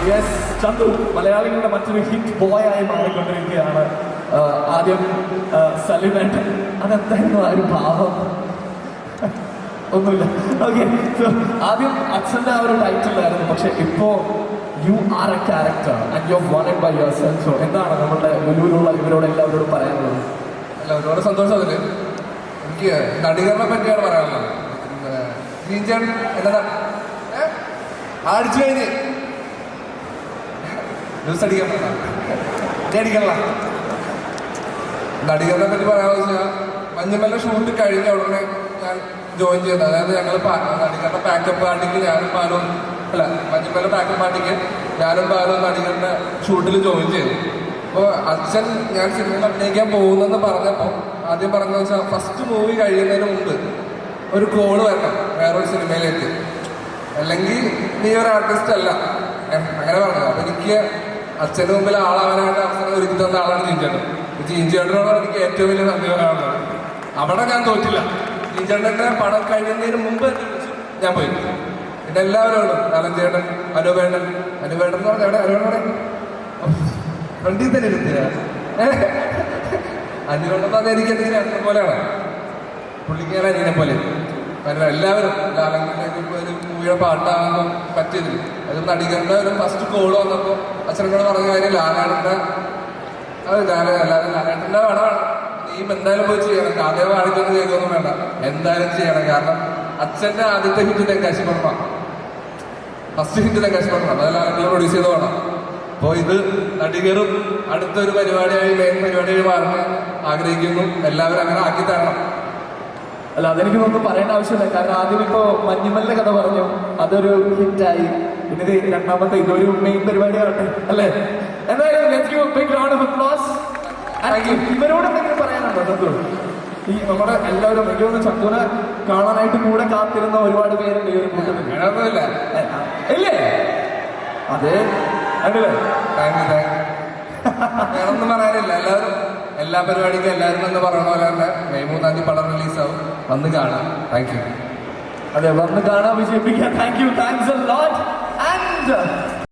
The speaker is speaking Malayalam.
യെസ്, ചന്തു മലയാളികളുടെ മറ്റൊരു ഹിറ്റ് ബോയ് ആയി മാറിക്കൊണ്ടിരിക്കുകയാണ്. ആദ്യം സലിമൻ, അതെന്തായിരുന്നു ആ ഒരു ഭാവം? ഒന്നുമില്ല. ഓക്കെ, ആദ്യം അച്ഛൻ്റെ ആ ഒരു ടൈറ്റിലായിരുന്നു, പക്ഷെ ഇപ്പോ you are a character and you won it by yourself. So എന്താണ് നമ്മളുടെ ലുലുവിലുള്ള ഇവരോട് എല്ലാവരോടും പറയാനുള്ളത്? അല്ല, ഒരുപാട് സന്തോഷം. അതില് എനിക്ക് നടികറിനെ പറ്റിയാണ് പറയാനുള്ളത്. നീഞ്ചൻ എന്നതാ അടിച്ചു കഴിഞ്ഞ് ന്യൂസ് അടിക്കണ നടികറിനെ പറ്റി പറയാമെന്ന് വെച്ചാൽ മഞ്ഞുമല ഷൂട്ട് കഴിഞ്ഞ ഉടനെ ഞാൻ ജോയിൻ ചെയ്തത്. അതായത് ഞങ്ങൾ നടികരുടെ പാക്കപ്പ് പാർട്ടിക്ക് ഞാനും പാലും അല്ല മഞ്ഞുമല പാക്കപ്പ് പാർട്ടിക്ക് ഞാനും പാലും നടികരുടെ ഷൂട്ടിൽ ജോയിൻ ചെയ്തു. അപ്പോൾ അച്ഛൻ ഞാൻ സിനിമയിൽ അഭിനയിക്കാൻ പോകുന്നെന്ന് പറഞ്ഞപ്പോൾ ആദ്യം പറഞ്ഞതെന്ന് വെച്ചാൽ ഫസ്റ്റ് മൂവി കഴിയുന്നതിന് മുമ്പ് ഒരു കോള് വരണം വേറൊരു സിനിമയിലേക്ക്, അല്ലെങ്കിൽ നീ ഒരു ആർട്ടിസ്റ്റ് അല്ല, അങ്ങനെ പറഞ്ഞത്. അപ്പം എനിക്ക് അച്ഛൻ്റെ മുമ്പിൽ ആളാവാനായിട്ട് അവസരം ഒരുക്കി തന്ന ആളാണ് ജീൻചേട്ടൻ. ജീൻചേട്ടനോട് എനിക്ക് ഏറ്റവും വലിയ നന്ദി പറയാനുള്ളത്. അവിടെ ഞാൻ തോറ്റില്ല. ജീൻചേട്ടൻ്റെ പടം കഴിയുന്നതിന് മുമ്പ് ഞാൻ പോയി. പിന്നെ എല്ലാവരോടും അലഞ്ചേട്ടൻ, അനുവേട്ടൻ എന്ന് പറഞ്ഞാൽ എവിടെ അനുവേട്ടൻ വണ്ടി തന്നെ ഇരുത്തിയ അനുവേട്ടൻ അത് എനിക്ക് എന്തെങ്കിലും അച്ഛനെ പോലെയാണ്, പുള്ളിക്ക് ഞാൻ അനിയനെ പോലെ. കാരണം എല്ലാവരും ലാലങ്കിലേക്ക് ഒരു മൂവിയുടെ പാട്ടാകുമ്പോൾ പറ്റിയതിൽ അത് നടികരുടെ ഒരു ഫസ്റ്റ് കോള് വന്നപ്പോൾ അച്ഛനോട് പറഞ്ഞ കാര്യം ലാലേട്ടൻ്റെ ലാലേട്ടൻ്റെ പടമാണ്, നീ എന്തായാലും പോയി ചെയ്യണം, കഥയെ പാടിക്കൊന്നും ചെയ്തൊന്നും വേണ്ട, എന്തായാലും ചെയ്യണം. കാരണം അച്ഛൻ്റെ ആദ്യത്തെ ഹിറ്റ് തെങ്കാശി പടമ, ഫസ്റ്റ് ഹിറ്റ് തെങ്കാശി പടമ, അത് ലാലേട്ടൻ പ്രൊഡ്യൂസ് ചെയ്ത് വേണം. അപ്പോൾ ഇത് നടികരും അടുത്തൊരു പരിപാടിയായി മെയിൻ പരിപാടിയായി മാറാൻ ആഗ്രഹിക്കുന്നു. എല്ലാവരും അങ്ങനെ ആക്കി തരണം. അല്ല, അതെനിക്കൊന്നും പറയേണ്ട ആവശ്യമില്ല. കാരണം ആദ്യം ഇപ്പോൾ മഞ്ഞുമലിന്റെ കഥ പറഞ്ഞു, അതൊരു ഹിറ്റായി. പിന്നെ രണ്ടാമത്തെ ഇതൊരു മെയിൻ പരിപാടിയാവട്ടെ അല്ലേ? എന്തായാലും ഇവരോട് എന്തെങ്കിലും പറയാനുണ്ടോ ചന്തു? ഈ നമ്മുടെ എല്ലാവരും എനിക്ക് തോന്നുന്നു ചന്തുനെ കാണാനായിട്ട് കൂടെ കാത്തിരുന്ന ഒരുപാട് പേരുണ്ട് ഈ ഒരു കൂട്ടത്തിൽ. ഇല്ലേ? അതെ, അല്ലേ? വേറൊന്നും പറയാനില്ല. എല്ലാവരും എല്ലാ പരിപാടിക്കും എല്ലാവരും എന്ന് പറയണ പോലെ തന്നെ മെയ് 3 പടം റിലീസാവും. വന്ന് കാണാം. Thank you. അതെ, വന്ന് കാണാൻ വിജയിപ്പിക്കാം. Thank you, thanks a lot. And